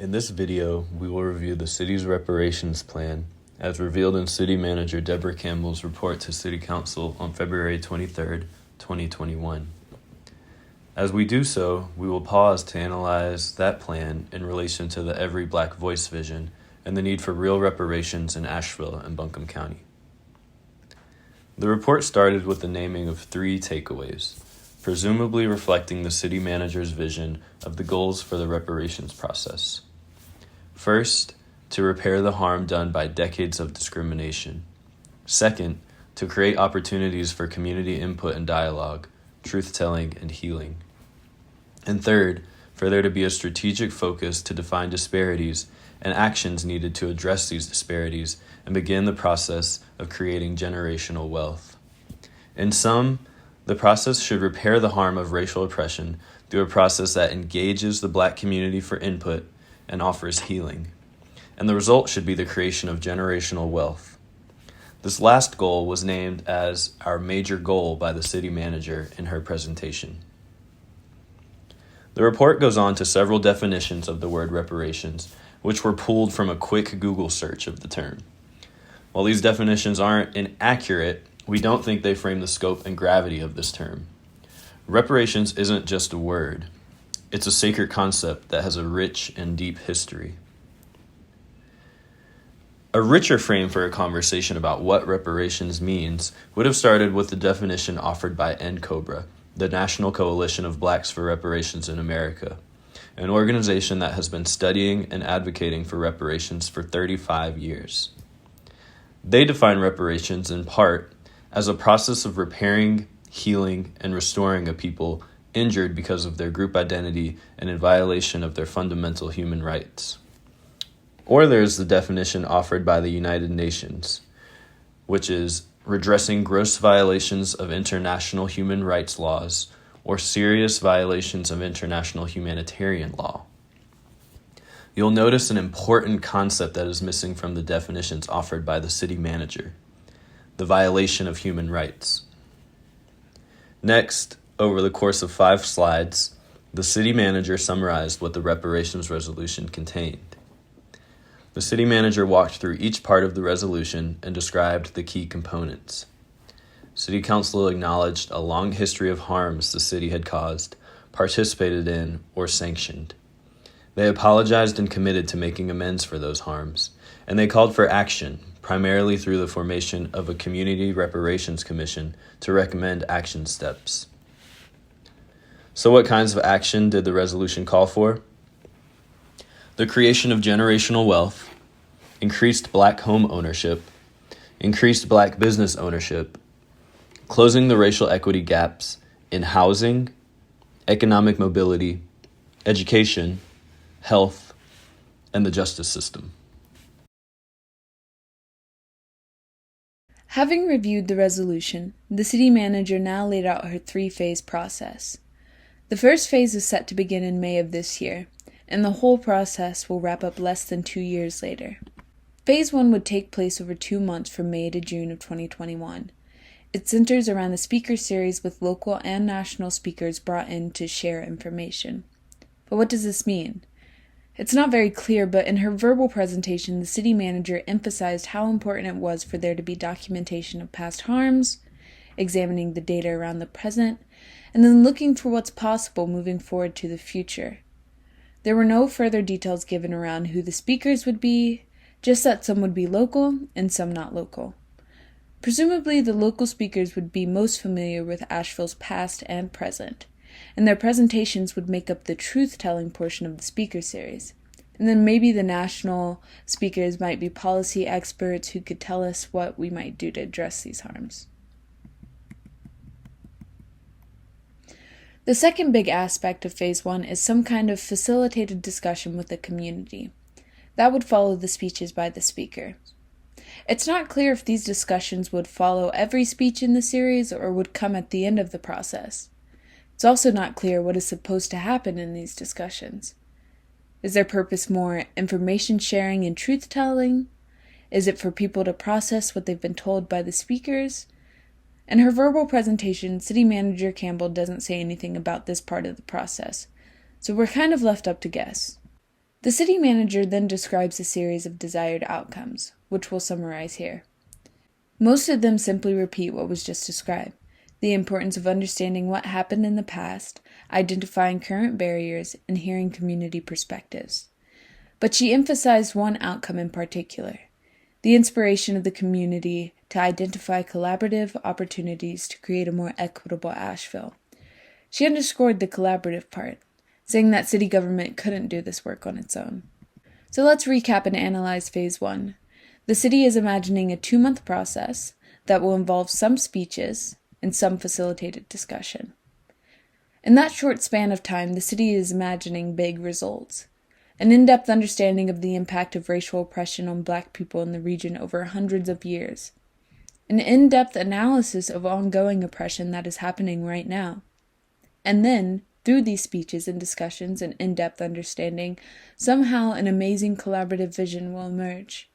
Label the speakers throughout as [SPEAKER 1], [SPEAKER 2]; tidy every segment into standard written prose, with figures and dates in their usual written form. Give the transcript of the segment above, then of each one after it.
[SPEAKER 1] In this video, we will review the city's reparations plan as revealed in City Manager Debra Campbell's report to City Council on February 23, 2021. As we do so, we will pause to analyze that plan in relation to the Every Black Voice vision and the need for real reparations in Asheville and Buncombe County. The report started with the naming of 3 takeaways, presumably reflecting the city manager's vision of the goals for the reparations process. First, to repair the harm done by decades of discrimination. Second, to create opportunities for community input and dialogue, truth-telling, and healing. And third, for there to be a strategic focus to define disparities and actions needed to address these disparities and begin the process of creating generational wealth. In sum, the process should repair the harm of racial oppression through a process that engages the Black community for input and offers healing. And the result should be the creation of generational wealth. This last goal was named as our major goal by the city manager in her presentation. The report goes on to several definitions of the word reparations, which were pulled from a quick Google search of the term. While these definitions aren't inaccurate, we don't think they frame the scope and gravity of this term. Reparations isn't just a word. It's a sacred concept that has a rich and deep history. A richer frame for a conversation about what reparations means would have started with the definition offered by NCOBRA, the National Coalition of Blacks for Reparations in America, an organization that has been studying and advocating for reparations for 35 years. They define reparations in part as a process of repairing, healing, and restoring a people injured because of their group identity and in violation of their fundamental human rights. Or there's the definition offered by the United Nations, which is redressing gross violations of international human rights laws or serious violations of international humanitarian law. You'll notice an important concept that is missing from the definitions offered by the city manager: the violation of human rights. Next, over the course of 5 slides, the city manager summarized what the reparations resolution contained. The city manager walked through each part of the resolution and described the key components. City Council acknowledged a long history of harms the city had caused, participated in, or sanctioned. They apologized and committed to making amends for those harms, and they called for action, primarily through the formation of a Community Reparations Commission to recommend action steps. So what kinds of action did the resolution call for? The creation of generational wealth, increased Black home ownership, increased Black business ownership, closing the racial equity gaps in housing, economic mobility, education, health, and the justice system.
[SPEAKER 2] Having reviewed the resolution, the city manager now laid out her 3-phase process. The first phase is set to begin in May of this year, and the whole process will wrap up less than 2 years later. Phase 1 would take place over 2 months from May to June of 2021. It centers around the speaker series with local and national speakers brought in to share information. But what does this mean? It's not very clear, but in her verbal presentation, the city manager emphasized how important it was for there to be documentation of past harms, examining the data around the present, and then looking for what's possible moving forward to the future. There were no further details given around who the speakers would be, just that some would be local and some not local. Presumably, the local speakers would be most familiar with Asheville's past and present, and their presentations would make up the truth-telling portion of the speaker series. And then maybe the national speakers might be policy experts who could tell us what we might do to address these harms. The second big aspect of Phase 1 is some kind of facilitated discussion with the community. That would follow the speeches by the speaker. It's not clear if these discussions would follow every speech in the series or would come at the end of the process. It's also not clear what is supposed to happen in these discussions. Is their purpose more information sharing and truth-telling? Is it for people to process what they've been told by the speakers? In her verbal presentation, City Manager Campbell doesn't say anything about this part of the process, so we're kind of left up to guess. The city manager then describes a series of desired outcomes, which we'll summarize here. Most of them simply repeat what was just described: the importance of understanding what happened in the past, identifying current barriers, and hearing community perspectives. But she emphasized one outcome in particular: the inspiration of the community to identify collaborative opportunities to create a more equitable Asheville. She underscored the collaborative part, saying that city government couldn't do this work on its own. So let's recap and analyze Phase 1. The city is imagining a 2-month process that will involve some speeches and some facilitated discussion. In that short span of time, the city is imagining big results: an in-depth understanding of the impact of racial oppression on Black people in the region over hundreds of years, an in-depth analysis of ongoing oppression that is happening right now, and then, through these speeches and discussions and in-depth understanding, somehow an amazing collaborative vision will emerge.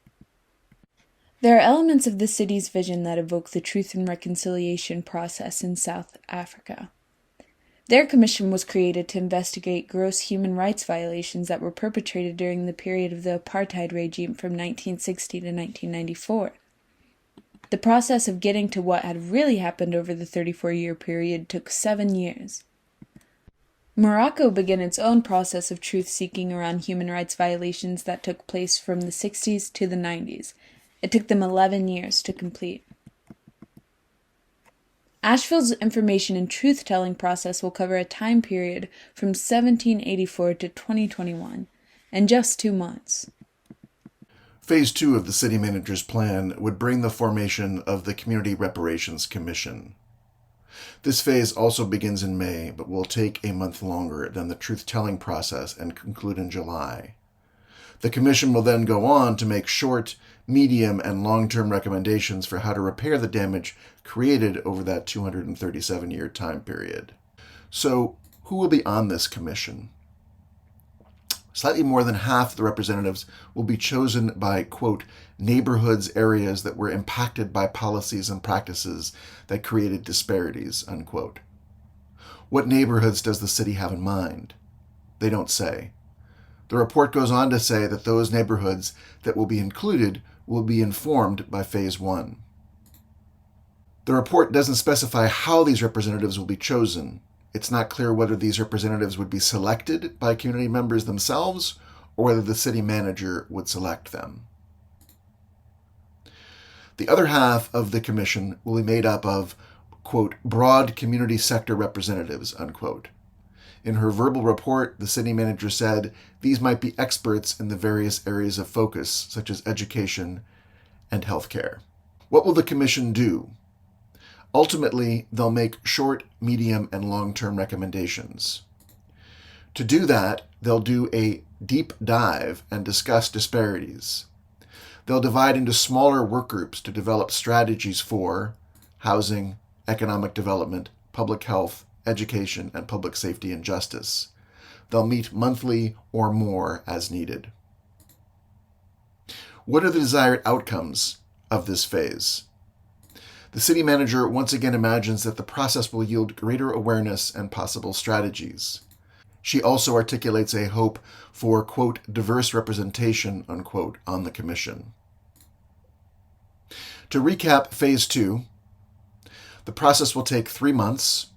[SPEAKER 2] There are elements of the city's vision that evoke the Truth and Reconciliation process in South Africa. Their commission was created to investigate gross human rights violations that were perpetrated during the period of the apartheid regime from 1960 to 1994. The process of getting to what had really happened over the 34-year period took 7 years. Morocco began its own process of truth-seeking around human rights violations that took place from the 60s to the 90s. It took them 11 years to complete. Asheville's information and truth-telling process will cover a time period from 1784 to 2021, in just 2 months.
[SPEAKER 3] Phase 2 of the city manager's plan would bring the formation of the Community Reparations Commission. This phase also begins in May, but will take a month longer than the truth-telling process and conclude in July. The commission will then go on to make short, medium, and long-term recommendations for how to repair the damage created over that 237-year time period. So, who will be on this commission? Slightly more than half the representatives will be chosen by, quote, neighborhoods, areas that were impacted by policies and practices that created disparities, unquote. What neighborhoods does the city have in mind? They don't say. The report goes on to say that those neighborhoods that will be included will be informed by Phase 1. The report doesn't specify how these representatives will be chosen. It's not clear whether these representatives would be selected by community members themselves or whether the city manager would select them. The other half of the commission will be made up of, quote, broad community sector representatives, unquote. In her verbal report, the city manager said these might be experts in the various areas of focus, such as education and healthcare. What will the commission do? Ultimately, they'll make short, medium, and long-term recommendations. To do that, they'll do a deep dive and discuss disparities. They'll divide into smaller work groups to develop strategies for housing, economic development, public health, education, and public safety and justice. They'll meet monthly or more as needed. What are the desired outcomes of this phase? The city manager once again imagines that the process will yield greater awareness and possible strategies. She also articulates a hope for, quote, diverse representation, unquote, on the commission. To recap Phase 2, the process will take 3 months.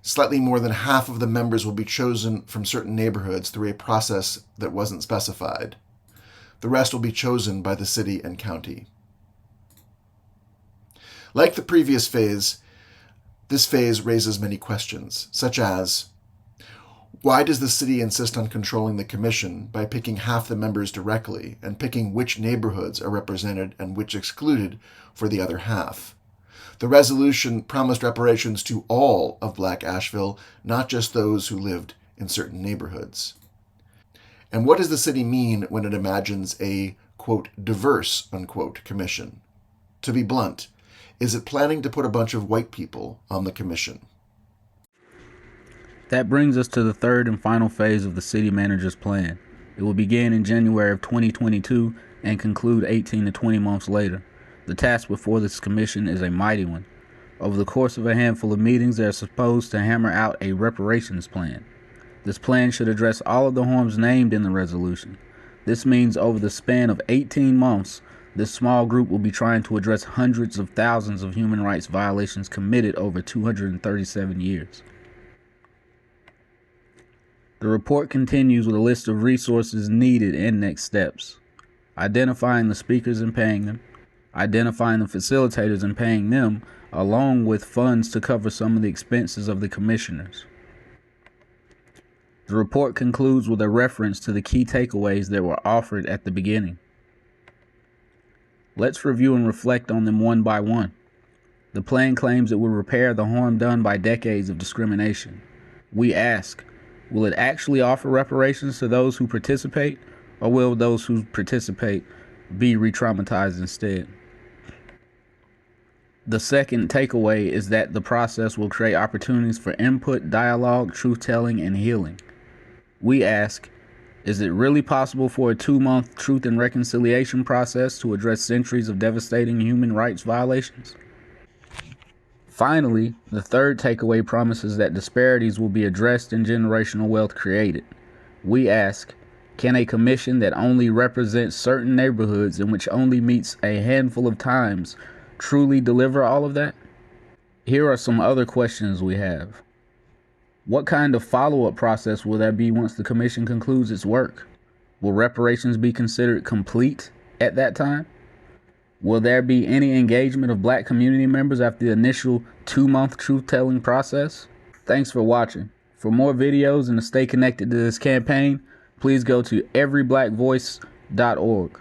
[SPEAKER 3] Slightly more than half of the members will be chosen from certain neighborhoods through a process that wasn't specified. The rest will be chosen by the city and county. Like the previous phase, this phase raises many questions, such as, why does the city insist on controlling the commission by picking half the members directly and picking which neighborhoods are represented and which excluded for the other half? The resolution promised reparations to all of Black Asheville, not just those who lived in certain neighborhoods. And what does the city mean when it imagines a, quote, diverse, unquote, commission? To be blunt, is it planning to put a bunch of white people on the commission?
[SPEAKER 4] That brings us to the third and final phase of the city manager's plan. It will begin in January of 2022 and conclude 18 to 20 months later. The task before this commission is a mighty one. Over the course of a handful of meetings, they are supposed to hammer out a reparations plan. This plan should address all of the harms named in the resolution. This means over the span of 18 months, this small group will be trying to address hundreds of thousands of human rights violations committed over 237 years. The report continues with a list of resources needed and next steps. Identifying the speakers and paying them, identifying the facilitators and paying them, along with funds to cover some of the expenses of the commissioners. The report concludes with a reference to the key takeaways that were offered at the beginning. Let's review and reflect on them one by one. The plan claims it will repair the harm done by decades of discrimination. We ask, will it actually offer reparations to those who participate, or will those who participate be re-traumatized instead? The second takeaway is that the process will create opportunities for input, dialogue, truth-telling, and healing. We ask, is it really possible for a 2-month truth and reconciliation process to address centuries of devastating human rights violations? Finally, the third takeaway promises that disparities will be addressed and generational wealth created. We ask, can a commission that only represents certain neighborhoods and which only meets a handful of times truly deliver all of that? Here are some other questions we have. What kind of follow-up process will there be once the commission concludes its work? Will reparations be considered complete at that time? Will there be any engagement of Black community members after the initial 2-month truth-telling process? Thanks for watching. For more videos and to stay connected to this campaign, please go to everyblackvoice.org.